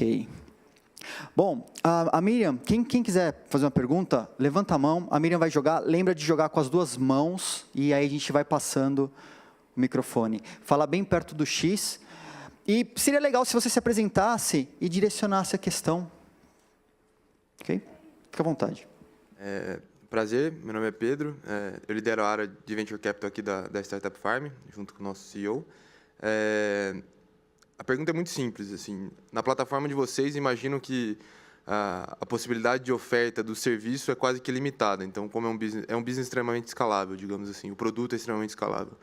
Ok. Bom, a Miriam, quem quiser fazer uma pergunta, levanta a mão. A Miriam vai jogar. Lembra de jogar com as duas mãos e aí a gente vai passando o microfone. Fala bem perto do X. E seria legal se você se apresentasse e direcionasse a questão. Ok? Fica à vontade. Prazer, meu nome é Pedro. Eu lidero a área de Venture Capital aqui da Startup Farm, junto com o nosso CEO. A pergunta é muito simples. Assim, na plataforma de vocês, imagino que a possibilidade de oferta do serviço é quase que limitada. Então, como é um business extremamente escalável, digamos assim, o produto é extremamente escalável.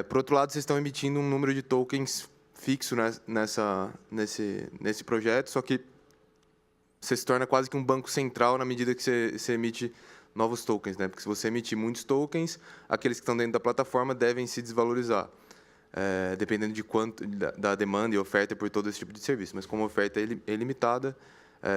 Por outro lado, vocês estão emitindo um número de tokens fixo nesse projeto, só que você se torna quase que um banco central na medida que você emite novos tokens, né? Porque se você emitir muitos tokens, aqueles que estão dentro da plataforma devem se desvalorizar, dependendo de quanto da demanda e oferta por todo esse tipo de serviço. Mas como a oferta é ilimitada,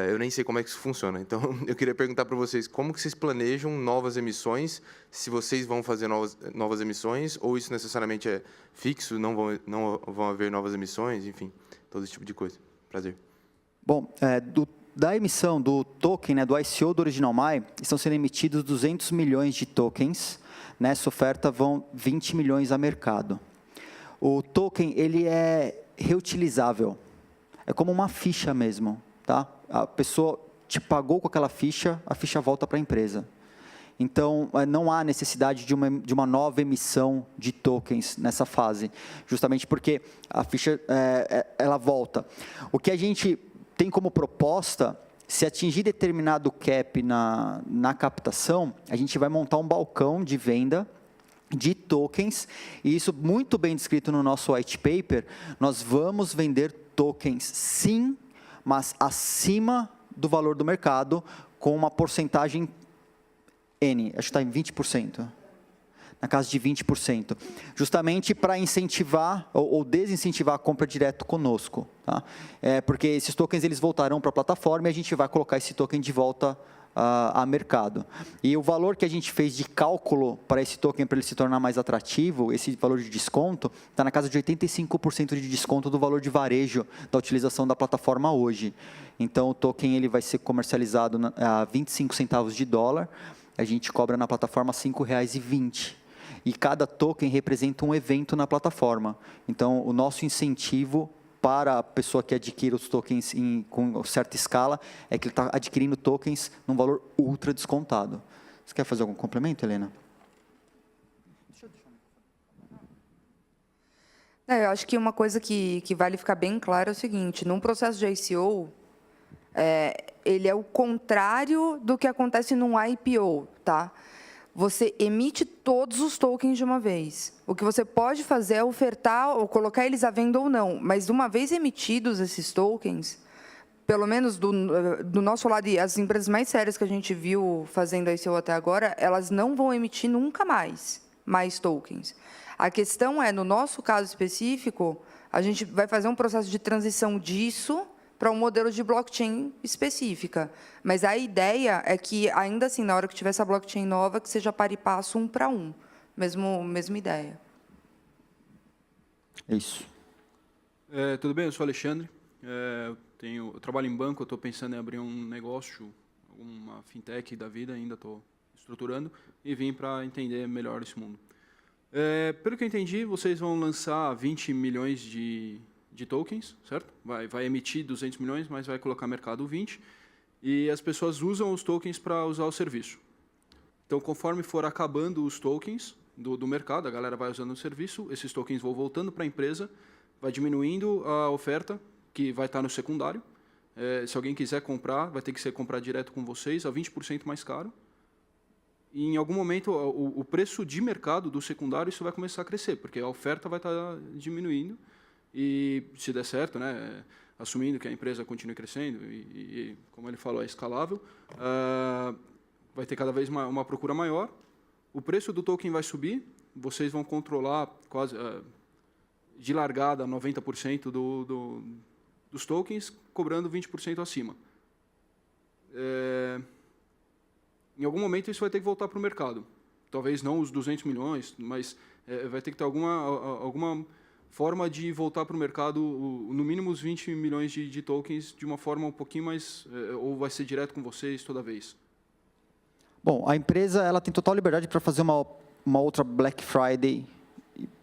eu nem sei como é que isso funciona. Então, eu queria perguntar para vocês como que vocês planejam novas emissões, se vocês vão fazer novas emissões, ou isso necessariamente é fixo, não vão haver novas emissões, enfim, todo esse tipo de coisa. Prazer. Bom, da emissão do token, né, do ICO do Original My, estão sendo emitidos 200 milhões de tokens. Nessa oferta vão 20 milhões a mercado. O token, ele é reutilizável. É como uma ficha mesmo, tá? A pessoa te pagou com aquela ficha, a ficha volta para a empresa. Então, não há necessidade de uma nova emissão de tokens nessa fase, justamente porque a ficha ela volta. O que a gente tem como proposta, se atingir determinado cap na captação, a gente vai montar um balcão de venda de tokens, e isso muito bem descrito no nosso white paper. Nós vamos vender tokens, sim, mas acima do valor do mercado, com uma porcentagem N, acho que está em 20%, na casa de 20%, justamente para incentivar ou desincentivar a compra direto conosco, tá? Porque esses tokens eles voltarão para a plataforma e a gente vai colocar esse token de volta a mercado. E o valor que a gente fez de cálculo para esse token, para ele se tornar mais atrativo, esse valor de desconto, está na casa de 85% de desconto do valor de varejo da utilização da plataforma hoje. Então, o token ele vai ser comercializado a 25 centavos de dólar, a gente cobra na plataforma R$ 5,20. E cada token representa um evento na plataforma. Então, o nosso incentivo para a pessoa que adquire os tokens com certa escala é que ele está adquirindo tokens num valor ultra descontado. Você quer fazer algum complemento, Helena? Eu acho que uma coisa que vale ficar bem clara é o seguinte: num processo de ICO, ele é o contrário do que acontece num IPO, tá? Você emite todos os tokens de uma vez. O que você pode fazer é ofertar ou colocar eles à venda ou não, mas uma vez emitidos esses tokens, pelo menos do nosso lado, e as empresas mais sérias que a gente viu fazendo ICO até agora, elas não vão emitir nunca mais tokens. A questão no nosso caso específico, a gente vai fazer um processo de transição disso para um modelo de blockchain específica. Mas a ideia é que, ainda assim, na hora que tiver essa blockchain nova, que seja para e passo 1 para 1. Mesma ideia. Isso. Tudo bem? Eu sou Alexandre. Eu trabalho em banco, estou pensando em abrir um negócio, uma fintech da vida, ainda estou estruturando, e vim para entender melhor esse mundo. Pelo que eu entendi, vocês vão lançar 20 milhões de tokens, certo? Vai emitir 200 milhões, mas vai colocar mercado 20, e as pessoas usam os tokens para usar o serviço. Então, conforme for acabando os tokens do mercado, a galera vai usando o serviço, esses tokens vão voltando para a empresa, vai diminuindo a oferta, que vai estar no secundário. Se alguém quiser comprar, vai ter que ser comprar direto com vocês, a 20% mais caro. E, em algum momento, o preço de mercado do secundário isso vai começar a crescer, porque a oferta vai estar diminuindo. E, se der certo, né, assumindo que a empresa continue crescendo e como ele falou, é escalável, vai ter cada vez uma procura maior, o preço do token vai subir, vocês vão controlar quase, de largada, 90% dos tokens, cobrando 20% acima. Em algum momento, isso vai ter que voltar para o mercado. Talvez não os 200 milhões, mas vai ter que ter alguma forma de voltar para o mercado, no mínimo os 20 milhões de tokens, de uma forma um pouquinho mais... ou vai ser direto com vocês toda vez? Bom, a empresa ela tem total liberdade para fazer uma outra Black Friday,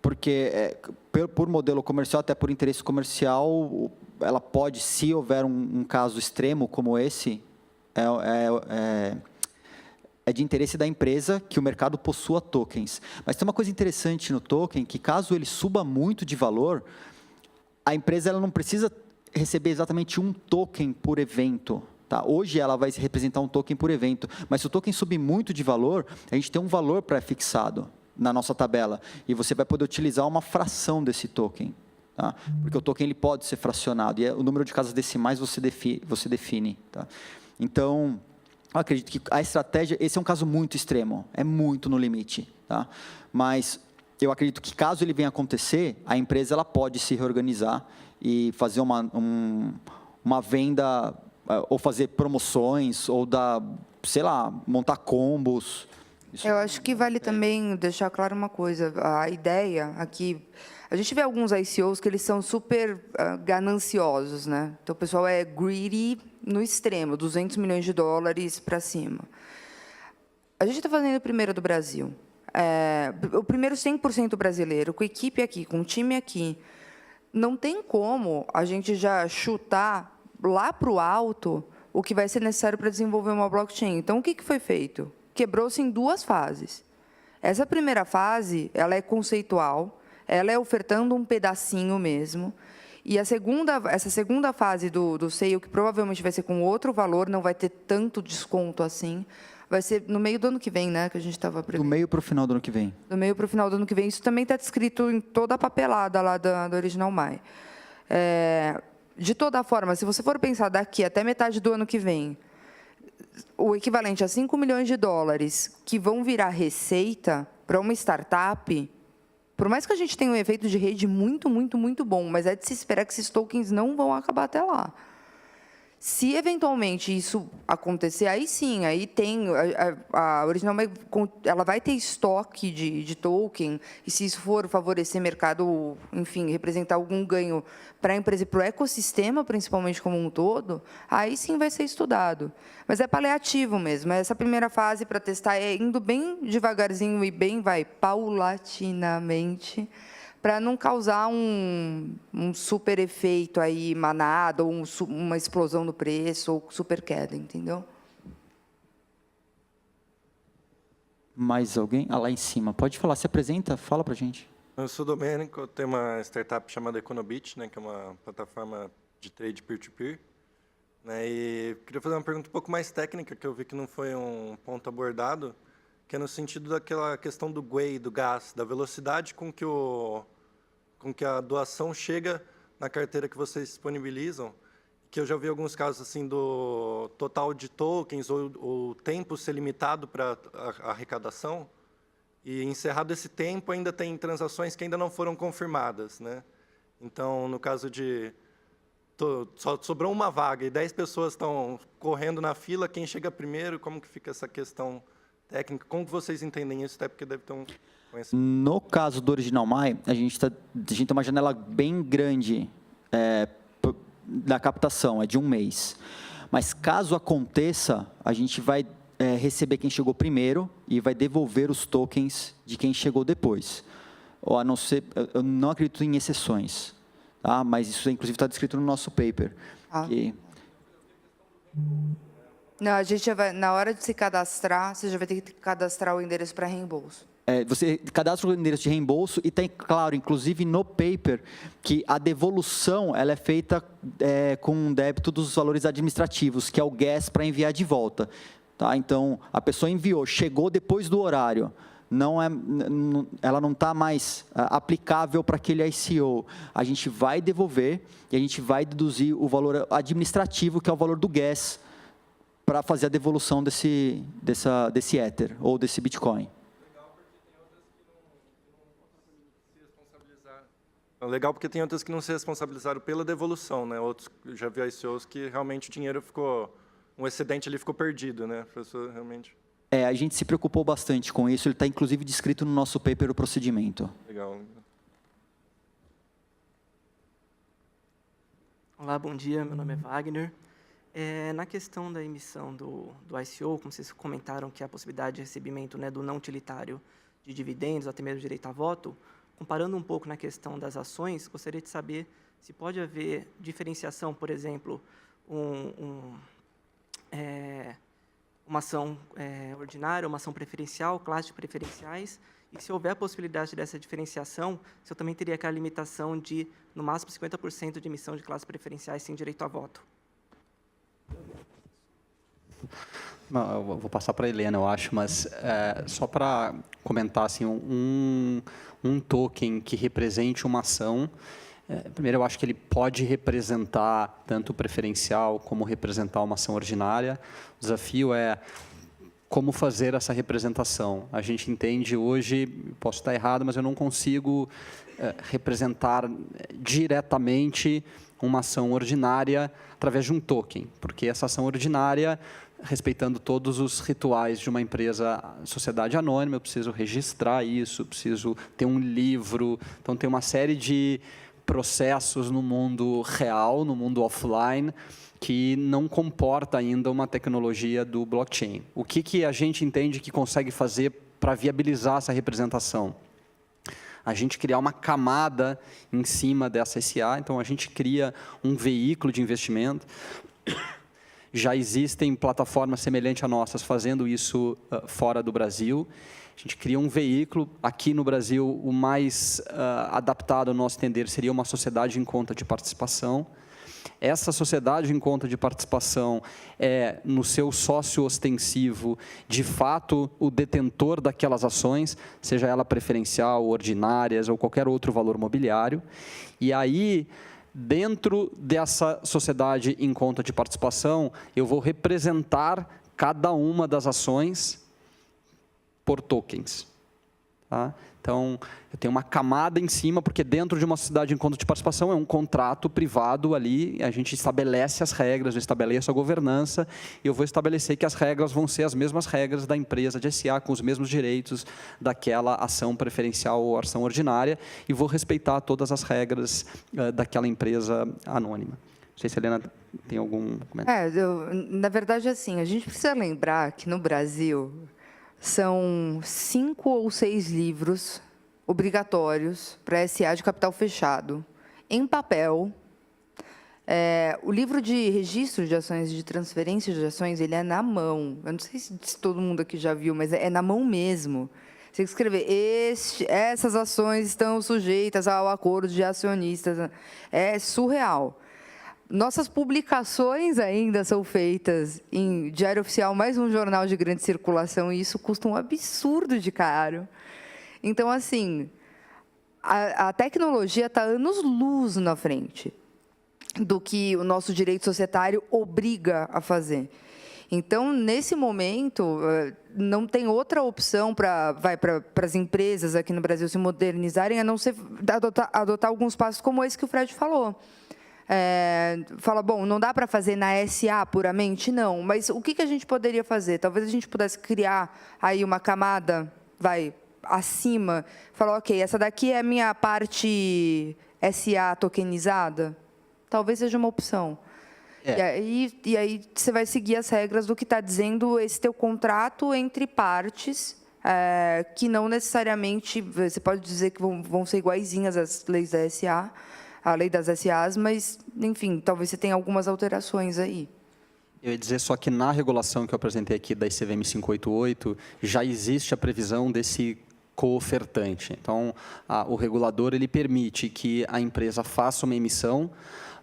porque por modelo comercial, até por interesse comercial, ela pode, se houver um caso extremo como esse, é de interesse da empresa que o mercado possua tokens. Mas tem uma coisa interessante no token, que caso ele suba muito de valor, a empresa ela não precisa receber exatamente um token por evento. Tá? Hoje ela vai representar um token por evento, mas se o token subir muito de valor, a gente tem um valor pré-fixado na nossa tabela, e você vai poder utilizar uma fração desse token. Tá? Porque o token ele pode ser fracionado, e o número de casas decimais você define. Tá? Então, eu acredito que a estratégia, esse é um caso muito extremo, é muito no limite. Tá? Mas eu acredito que caso ele venha acontecer, a empresa ela pode se reorganizar e fazer uma venda, ou fazer promoções, ou sei lá, montar combos. Eu acho que vale também deixar claro uma coisa. A ideia aqui... A gente vê alguns ICOs que eles são super gananciosos, né? Então, o pessoal é greedy no extremo, 200 milhões de dólares para cima. A gente está fazendo o primeiro do Brasil. O primeiro 100% brasileiro, com a equipe aqui, com o time aqui. Não tem como a gente já chutar lá para o alto o que vai ser necessário para desenvolver uma blockchain. Então, o que foi feito? Quebrou-se em 2 fases. Essa primeira fase, ela é conceitual, ela é ofertando um pedacinho mesmo, e essa segunda fase do sale, que provavelmente vai ser com outro valor, não vai ter tanto desconto assim, vai ser no meio do ano que vem, né, que a gente estava prevendo. Do meio para o final do ano que vem. Do meio para o final do ano que vem. Isso também está descrito em toda a papelada lá do Original My. De toda forma, se você for pensar daqui até metade do ano que vem, o equivalente a 5 milhões de dólares que vão virar receita para uma startup, por mais que a gente tenha um efeito de rede muito, muito, muito bom, mas é de se esperar que esses tokens não vão acabar até lá. Se, eventualmente, isso acontecer, aí sim, aí tem... A Original ela vai ter estoque de token, e se isso for favorecer mercado, enfim, representar algum ganho para a empresa e para o ecossistema, principalmente como um todo, aí sim vai ser estudado. Mas é paliativo mesmo. Essa primeira fase para testar é indo bem devagarzinho e bem, paulatinamente, para não causar um super efeito aí manada, ou uma explosão no preço, ou super queda, entendeu? Mais alguém? Lá em cima. Pode falar, se apresenta, fala para a gente. Eu sou o Domênico, eu tenho uma startup chamada Econobit, né, que é uma plataforma de trade peer-to-peer. Né, e queria fazer uma pergunta um pouco mais técnica, que eu vi que não foi um ponto abordado, que é no sentido daquela questão do GUI, do gas, da velocidade com que a doação chega na carteira que vocês disponibilizam, que eu já vi alguns casos assim do total de tokens ou o tempo ser limitado para a arrecadação, e encerrado esse tempo ainda tem transações que ainda não foram confirmadas, né? Então, no caso de só sobrou uma vaga e 10 pessoas estão correndo na fila, quem chega primeiro, como que fica essa questão técnica? Como que vocês entendem isso? Até porque deve ter um... No caso do Original My, a gente tem uma janela bem grande da captação, é de 1 mês. Mas caso aconteça, a gente vai receber quem chegou primeiro e vai devolver os tokens de quem chegou depois. Ou a não ser, eu não acredito em exceções, tá? Mas isso inclusive está descrito no nosso paper. Não, a gente já vai, na hora de se cadastrar, você já vai ter que cadastrar o endereço para reembolso. Você cadastra o endereço de reembolso e tem, claro, inclusive no paper, que a devolução ela é feita com um débito dos valores administrativos, que é o gas para enviar de volta. Tá? Então, a pessoa enviou, chegou depois do horário, ela não está mais aplicável para aquele ICO. A gente vai devolver e a gente vai deduzir o valor administrativo, que é o valor do gas, para fazer a devolução desse Ether ou desse Bitcoin. Legal, porque tem outras que não se responsabilizaram pela devolução, né? Outros, já vi ICOs que realmente o dinheiro ficou, um excedente ali ficou perdido, né? Professor, realmente. A gente se preocupou bastante com isso, ele está inclusive descrito no nosso paper o procedimento. Legal. Olá, bom dia. Meu nome é Wagner. Na questão da emissão do ICO, como vocês comentaram que a possibilidade de recebimento, né, do não utilitário de dividendos, até mesmo direito a voto, comparando um pouco na questão das ações, gostaria de saber se pode haver diferenciação, por exemplo, uma ação ordinária, uma ação preferencial, classe de preferenciais, e se houver a possibilidade dessa diferenciação, se eu também teria aquela limitação de, no máximo, 50% de emissão de classes preferenciais sem direito a voto. Não, eu vou passar para a Helena, eu acho, mas só para comentar, assim, um token que represente uma ação, primeiro, eu acho que ele pode representar tanto o preferencial como representar uma ação ordinária. O desafio é como fazer essa representação. A gente entende hoje, posso estar errado, mas eu não consigo representar diretamente uma ação ordinária através de um token, porque essa ação ordinária, respeitando todos os rituais de uma empresa, sociedade anônima, eu preciso registrar isso, preciso ter um livro, então tem uma série de processos no mundo real, no mundo offline, que não comporta ainda uma tecnologia do blockchain. O que a gente entende que consegue fazer para viabilizar essa representação? A gente criar uma camada em cima dessa SA, então a gente cria um veículo de investimento. Já existem plataformas semelhantes a nossas fazendo isso fora do Brasil. A gente cria um veículo. Aqui no Brasil, o mais adaptado ao nosso entender seria uma sociedade em conta de participação. Essa sociedade em conta de participação é, no seu sócio ostensivo, de fato, o detentor daquelas ações, seja ela preferencial, ordinárias ou qualquer outro valor mobiliário. E aí, dentro dessa sociedade em conta de participação, eu vou representar cada uma das ações por tokens. Tá? Então, eu tenho uma camada em cima, porque dentro de uma sociedade em conta de participação é um contrato privado ali, a gente estabelece as regras, eu estabeleço a governança, e eu vou estabelecer que as regras vão ser as mesmas regras da empresa de SA, com os mesmos direitos daquela ação preferencial ou ação ordinária, e vou respeitar todas as regras daquela empresa anônima. Não sei se a Helena tem algum comentário. Na verdade, assim, a gente precisa lembrar que no Brasil são 5 ou 6 livros obrigatórios para SA de capital fechado, em papel. O livro de registro de ações, de transferência de ações, ele é na mão. Eu não sei se todo mundo aqui já viu, mas é na mão mesmo. Você tem que escrever, essas ações estão sujeitas ao acordo de acionistas. É surreal. Nossas publicações ainda são feitas em Diário Oficial, mais um jornal de grande circulação, e isso custa um absurdo de caro. Então, assim, a tecnologia está anos-luz na frente do que o nosso direito societário obriga a fazer. Então, nesse momento, não tem outra opção para as empresas aqui no Brasil se modernizarem, a não ser adotar alguns passos como esse que o Fred falou. Fala, bom, não dá para fazer na SA puramente? Não, mas o que a gente poderia fazer? Talvez a gente pudesse criar aí uma camada, acima, falar, ok, essa daqui é a minha parte SA tokenizada? Talvez seja uma opção. E aí você vai seguir as regras do que está dizendo esse teu contrato entre partes, que não necessariamente, você pode dizer que vão ser iguaizinhas às leis da SA, a lei das SAs, mas, enfim, talvez você tenha algumas alterações aí. Eu ia dizer só que na regulação que eu apresentei aqui da ICVM 588, já existe a previsão desse co-ofertante. Então, o regulador ele permite que a empresa faça uma emissão,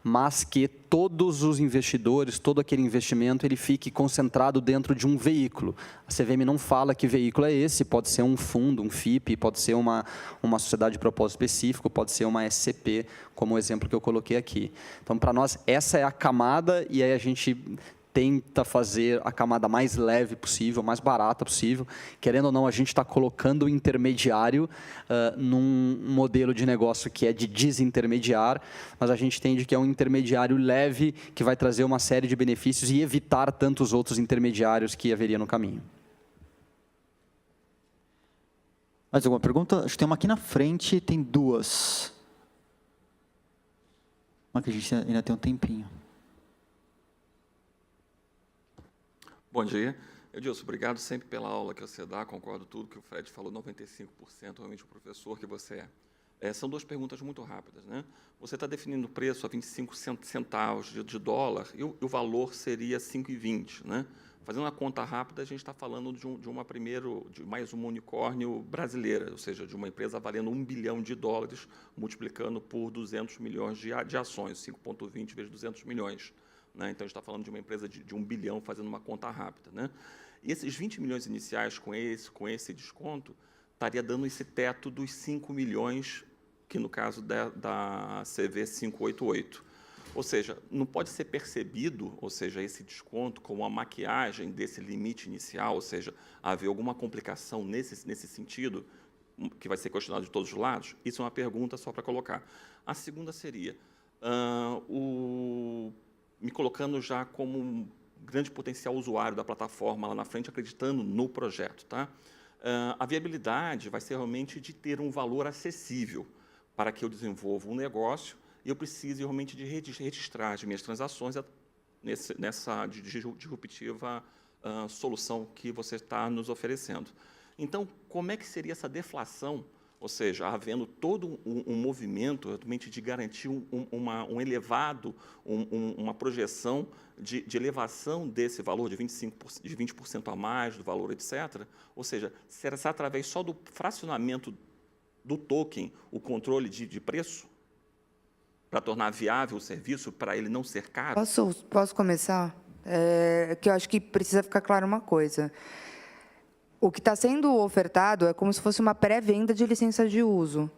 mas que todos os investidores, todo aquele investimento, ele fique concentrado dentro de um veículo. A CVM não fala que veículo é esse, pode ser um fundo, um FIP, pode ser uma sociedade de propósito específico, pode ser uma SCP, como o exemplo que eu coloquei aqui. Então, para nós, essa é a camada, e aí a gente tenta fazer a camada mais leve possível, mais barata possível. Querendo ou não, a gente está colocando o intermediário num modelo de negócio que é de desintermediar, mas a gente entende que é um intermediário leve que vai trazer uma série de benefícios e evitar tantos outros intermediários que haveria no caminho. Mais alguma pergunta? Acho que tem uma aqui na frente, tem duas. Mas que a gente ainda tem um tempinho. Bom dia. Edilson, obrigado sempre pela aula que você dá, concordo tudo que o Fred falou, 95%, realmente o professor que você é. São duas perguntas muito rápidas, né? Você está definindo o preço a 25 centavos de dólar e o valor seria 5,20, né? Fazendo uma conta rápida, a gente está falando de mais uma unicórnio brasileira, ou seja, de uma empresa valendo $1 bilhão, multiplicando por 200 milhões de ações, 5,20 vezes 200 milhões. Né? Então, a gente está falando de uma empresa de $1 bilhão, fazendo uma conta rápida. Né? E esses 20 milhões iniciais, com esse desconto, estaria dando esse teto dos 5 milhões, que no caso da CV 588. Ou seja, não pode ser percebido, ou seja, esse desconto como uma maquiagem desse limite inicial, ou seja, haver alguma complicação nesse sentido, que vai ser questionado de todos os lados? Isso é uma pergunta só para colocar. A segunda seria, me colocando já como um grande potencial usuário da plataforma lá na frente, acreditando no projeto. Tá? A viabilidade vai ser realmente de ter um valor acessível para que eu desenvolva um negócio e eu precise realmente de registrar as minhas transações nessa disruptiva solução que você está nos oferecendo. Então, como é que seria essa deflação? Ou seja, havendo todo um movimento realmente de garantir uma projeção de elevação desse valor de 20% a mais do valor, etc. Ou seja, será através só do fracionamento do token o controle de preço para tornar viável o serviço, para ele não ser caro? Posso começar? Que eu acho que precisa ficar claro uma coisa. O que está sendo ofertado é como se fosse uma pré-venda de licença de uso.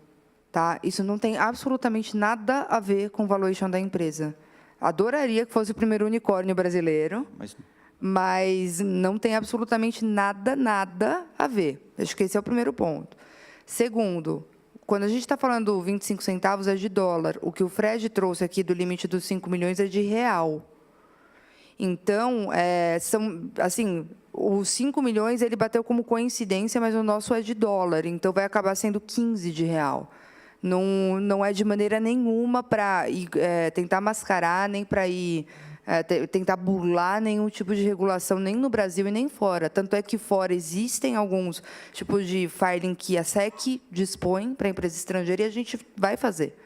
Tá? Isso não tem absolutamente nada a ver com o valuation da empresa. Adoraria que fosse o primeiro unicórnio brasileiro, mas não tem absolutamente nada a ver. Acho que esse é o primeiro ponto. Segundo, quando a gente está falando 25 centavos é de dólar. O que o Fred trouxe aqui do limite dos 5 milhões é de real. Então, são, assim, os 5 milhões ele bateu como coincidência, mas o nosso é de dólar, então vai acabar sendo 15 de real. Não é de maneira nenhuma para tentar mascarar, nem para tentar burlar nenhum tipo de regulação, nem no Brasil e nem fora. Tanto é que fora existem alguns tipos de filing que a SEC dispõe para a empresa estrangeira e a gente vai fazer.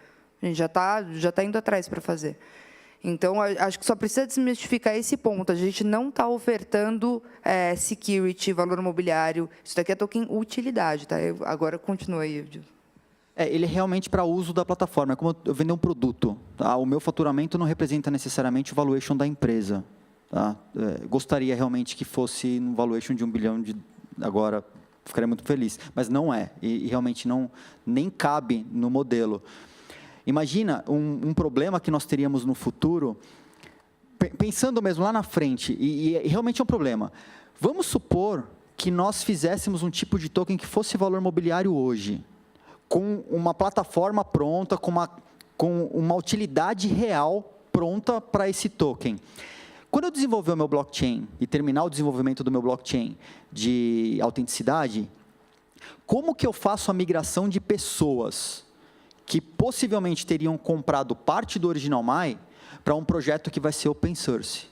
A gente já tá indo atrás para fazer. Então, acho que só precisa desmistificar esse ponto. A gente não está ofertando security, valor imobiliário. Isso daqui é token utilidade. Tá? Agora, continua aí. Ele é realmente para uso da plataforma. É como eu vender um produto. Tá? O meu faturamento não representa necessariamente o valuation da empresa. Tá? Gostaria realmente que fosse um valuation de $1 bilhão. Agora, ficaria muito feliz. Mas não é. E realmente nem cabe no modelo. Imagina um problema que nós teríamos no futuro, pensando mesmo lá na frente, e realmente é um problema. Vamos supor que nós fizéssemos um tipo de token que fosse valor mobiliário hoje, com uma plataforma pronta, com uma utilidade real pronta para esse token. Quando eu desenvolver o meu blockchain e terminar o desenvolvimento do meu blockchain de autenticidade, como que eu faço a migração de pessoas que possivelmente teriam comprado parte do Original My para um projeto que vai ser open source?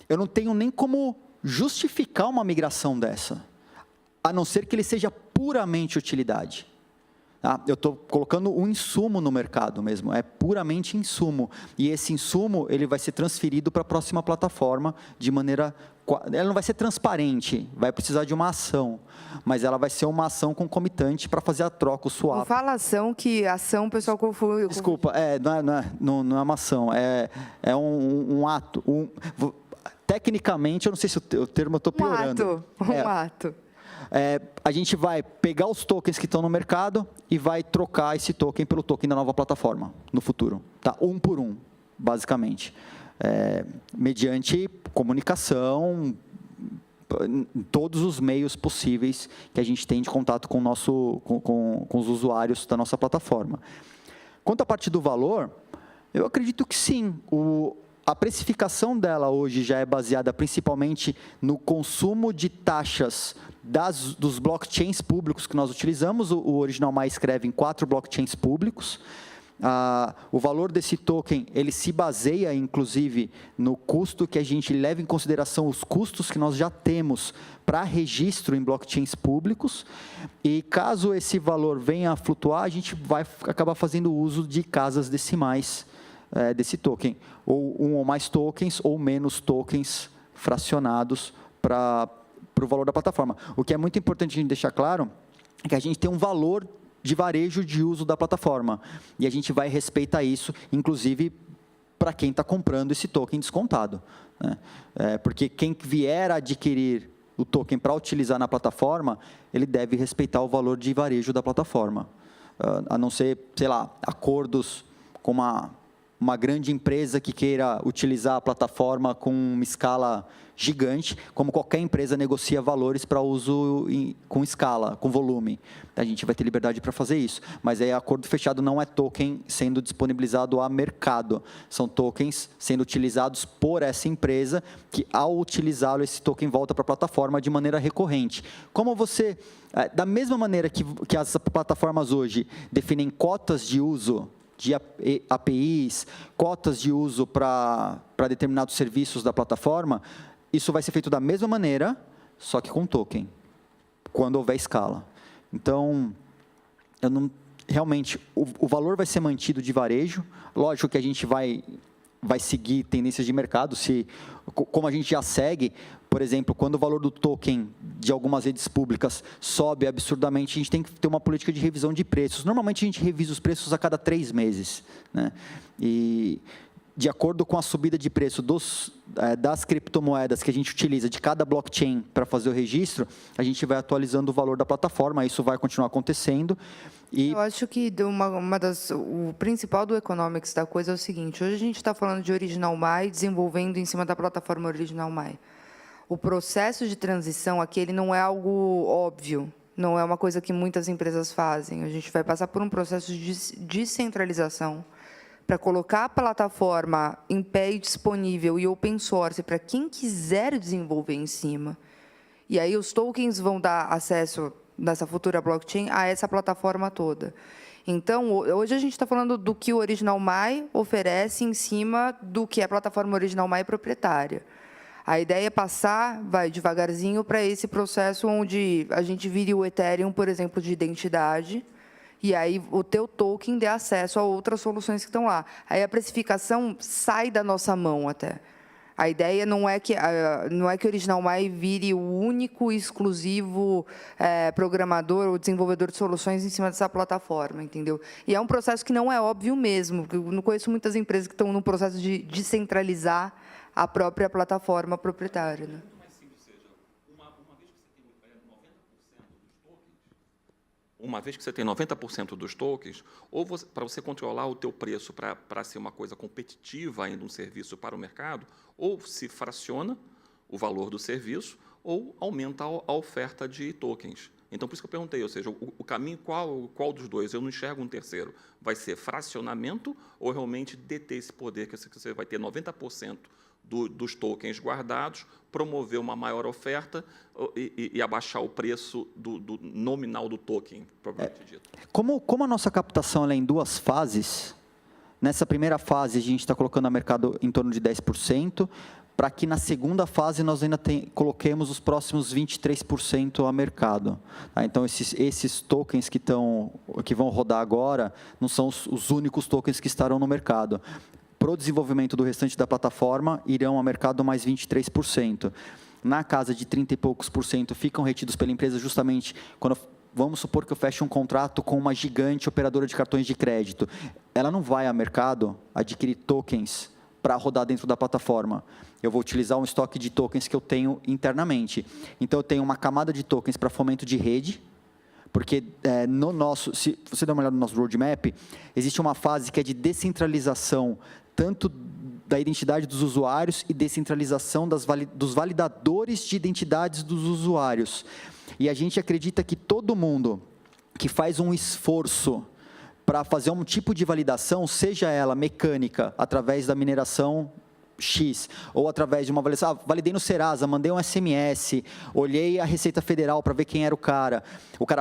Eu não tenho nem como justificar uma migração dessa, a não ser que ele seja puramente utilidade. Tá? Eu estou colocando um insumo no mercado mesmo, é puramente insumo. E esse insumo ele vai ser transferido para a próxima plataforma de maneira... Ela não vai ser transparente, vai precisar de uma ação, mas ela vai ser uma ação concomitante para fazer a troca, o swap. Não fala ação, que ação o pessoal confunde. Desculpa, não é uma ação, é um ato. Tecnicamente, eu não sei se o termo eu estou piorando. Um ato. A gente vai pegar os tokens que estão no mercado e vai trocar esse token pelo token da nova plataforma no futuro. Tá? Um por um, basicamente. Mediante comunicação, em todos os meios possíveis que a gente tem de contato com os usuários da nossa plataforma. Quanto à parte do valor, eu acredito que sim. A precificação dela hoje já é baseada principalmente no consumo de taxas dos blockchains públicos que nós utilizamos. O Original My escreve em 4 blockchains públicos. O valor desse token, ele se baseia, inclusive, no custo que a gente leva em consideração os custos que nós já temos para registro em blockchains públicos, e caso esse valor venha a flutuar, a gente vai acabar fazendo uso de casas decimais desse token, ou um ou mais tokens, ou menos tokens fracionados para o valor da plataforma. O que é muito importante a gente deixar claro é que a gente tem um valor de varejo de uso da plataforma, e a gente vai respeitar isso, inclusive, para quem está comprando esse token descontado, né? Porque quem vier a adquirir o token para utilizar na plataforma, ele deve respeitar o valor de varejo da plataforma, a não ser, sei lá, acordos com uma grande empresa que queira utilizar a plataforma com uma escala gigante, como qualquer empresa negocia valores para uso com escala, com volume. A gente vai ter liberdade para fazer isso, mas aí acordo fechado não é token sendo disponibilizado a mercado, são tokens sendo utilizados por essa empresa, que ao utilizá-lo, esse token volta para a plataforma de maneira recorrente. Como você, da mesma maneira que as plataformas hoje definem cotas de uso de APIs, cotas de uso para determinados serviços da plataforma, isso vai ser feito da mesma maneira, só que com token, quando houver escala. Então, realmente, o valor vai ser mantido de varejo. Lógico que a gente vai seguir tendências de mercado, como a gente já segue. Por exemplo, quando o valor do token de algumas redes públicas sobe absurdamente, a gente tem que ter uma política de revisão de preços. Normalmente, a gente revisa os preços a cada 3 meses, né? E, de acordo com a subida de preço das criptomoedas que a gente utiliza de cada blockchain para fazer o registro, a gente vai atualizando o valor da plataforma, isso vai continuar acontecendo. E eu acho que o principal do economics da coisa é o seguinte: hoje a gente está falando de Original My, desenvolvendo em cima da plataforma Original My. O processo de transição aqui, ele não é algo óbvio, não é uma coisa que muitas empresas fazem. A gente vai passar por um processo de descentralização para colocar a plataforma em pé e disponível e open source para quem quiser desenvolver em cima. E aí os tokens vão dar acesso, nessa futura blockchain, a essa plataforma toda. Então, hoje a gente está falando do que o Original My oferece em cima do que é a plataforma Original My proprietária. A ideia é passar, vai devagarzinho, para esse processo onde a gente vire o Ethereum, por exemplo, de identidade, e aí o teu token dê acesso a outras soluções que estão lá. Aí a precificação sai da nossa mão até. A ideia não é que o Original My vire o único e exclusivo programador ou desenvolvedor de soluções em cima dessa plataforma, entendeu? E é um processo que não é óbvio mesmo. Eu não conheço muitas empresas que estão no processo de descentralizar a própria plataforma proprietária, né? Uma vez que você tem 90% dos tokens, ou para você controlar o teu preço para ser uma coisa competitiva ainda, um serviço para o mercado, ou se fraciona o valor do serviço, ou aumenta a oferta de tokens. Então, por isso que eu perguntei, ou seja, o caminho, qual dos dois? Eu não enxergo um terceiro. Vai ser fracionamento ou realmente deter esse poder, que você vai ter 90% dos tokens guardados, promover uma maior oferta e abaixar o preço do nominal do token, propriamente dito. Como a nossa captação é em 2 fases, nessa primeira fase a gente está colocando a mercado em torno de 10%, para que na segunda fase nós ainda coloquemos os próximos 23% a mercado. Então, esses tokens que vão rodar agora não são os únicos tokens que estarão no mercado. Para o desenvolvimento do restante da plataforma, irão ao mercado mais 23%. Na casa de 30 e poucos por cento ficam retidos pela empresa justamente quando, vamos supor que eu feche um contrato com uma gigante operadora de cartões de crédito. Ela não vai ao mercado adquirir tokens para rodar dentro da plataforma. Eu vou utilizar um estoque de tokens que eu tenho internamente. Então, eu tenho uma camada de tokens para fomento de rede, porque se você der uma olhada no nosso roadmap, existe uma fase que é de descentralização tanto da identidade dos usuários e descentralização dos validadores de identidades dos usuários. E a gente acredita que todo mundo que faz um esforço para fazer um tipo de validação, seja ela mecânica, através da mineração X, ou através de uma avaliação, validei no Serasa, mandei um SMS, olhei a Receita Federal para ver quem era o cara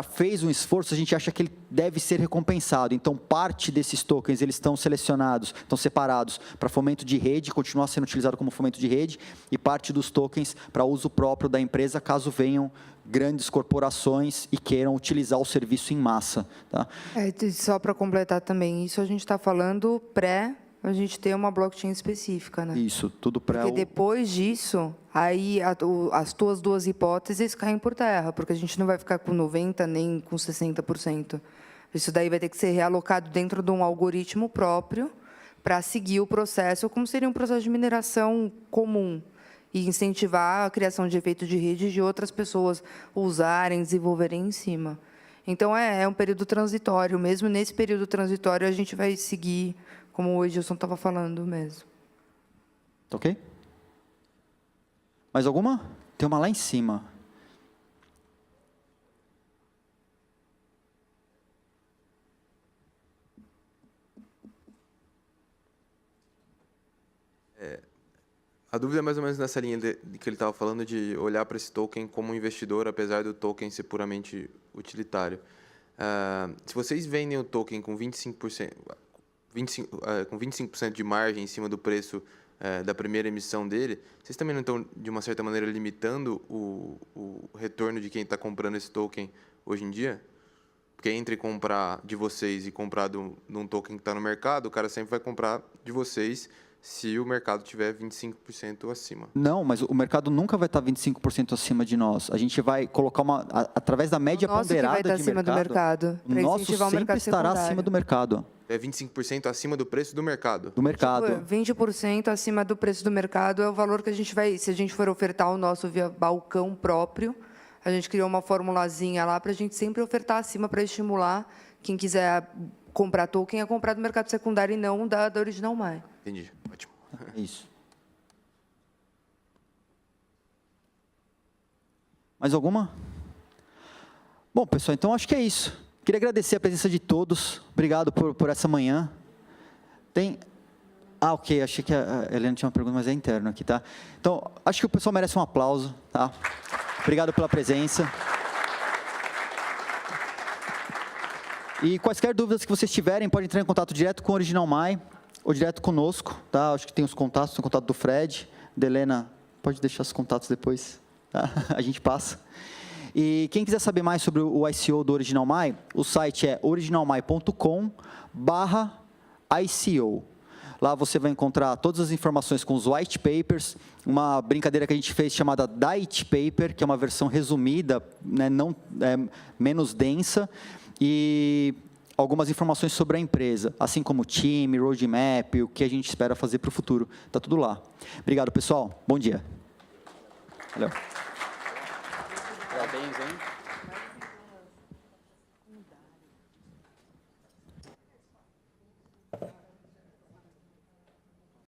fez um esforço, a gente acha que ele deve ser recompensado. Então, parte desses tokens, eles estão selecionados, estão separados para fomento de rede, continuar sendo utilizado como fomento de rede, e parte dos tokens para uso próprio da empresa, caso venham grandes corporações e queiram utilizar o serviço em massa. Tá? Só para completar também, isso a gente está falando a gente ter uma blockchain específica, né? Isso, tudo para Porque depois disso, aí as tuas duas hipóteses caem por terra, porque a gente não vai ficar com 90% nem com 60%. Isso daí vai ter que ser realocado dentro de um algoritmo próprio para seguir o processo, como seria um processo de mineração comum, e incentivar a criação de efeito de rede de outras pessoas usarem, desenvolverem em cima. Então, é um período transitório. Mesmo nesse período transitório, a gente vai seguir, como o Edilson estava falando mesmo. Tá ok? Mais alguma? Tem uma lá em cima. A dúvida é mais ou menos nessa linha de que ele estava falando, de olhar para esse token como um investidor, apesar do token ser puramente utilitário. Se vocês vendem o token com 25% de margem em cima do preço da primeira emissão dele, vocês também não estão, de uma certa maneira, limitando o retorno de quem está comprando esse token hoje em dia? Porque entre comprar de vocês e comprar num token que está no mercado, o cara sempre vai comprar de vocês se o mercado tiver 25% acima. Não, mas o mercado nunca vai estar 25% acima de nós. A gente vai colocar através da média ponderada de acima do mercado. O nosso sempre estará acima do mercado. É 25% acima do preço do mercado. Do mercado. 20% acima do preço do mercado é o valor que a gente vai, se a gente for ofertar o nosso via balcão próprio, a gente criou uma formulazinha lá para a gente sempre ofertar acima para estimular quem quiser comprar token a comprar do mercado secundário e não da Original My. Entendi. Ótimo. É isso. Mais alguma? Bom, pessoal, então acho que é isso. Queria agradecer a presença de todos. Obrigado por essa manhã. Ok, achei que a Helena tinha uma pergunta, mas é interno aqui, tá? Então, acho que o pessoal merece um aplauso, tá? Obrigado pela presença. E quaisquer dúvidas que vocês tiverem, podem entrar em contato direto com o Original My ou direto conosco, tá? Acho que tem os contatos, tem o contato do Fred, da Helena, pode deixar os contatos depois, tá? A gente passa. E quem quiser saber mais sobre o ICO do Original My, o site é originalmy.com/ICO. Lá você vai encontrar todas as informações com os white papers, uma brincadeira que a gente fez chamada Diet Paper, que é uma versão resumida, né, menos densa, e algumas informações sobre a empresa, assim como o time, roadmap, o que a gente espera fazer para o futuro. Está tudo lá. Obrigado, pessoal. Bom dia. Valeu. Parabéns, hein?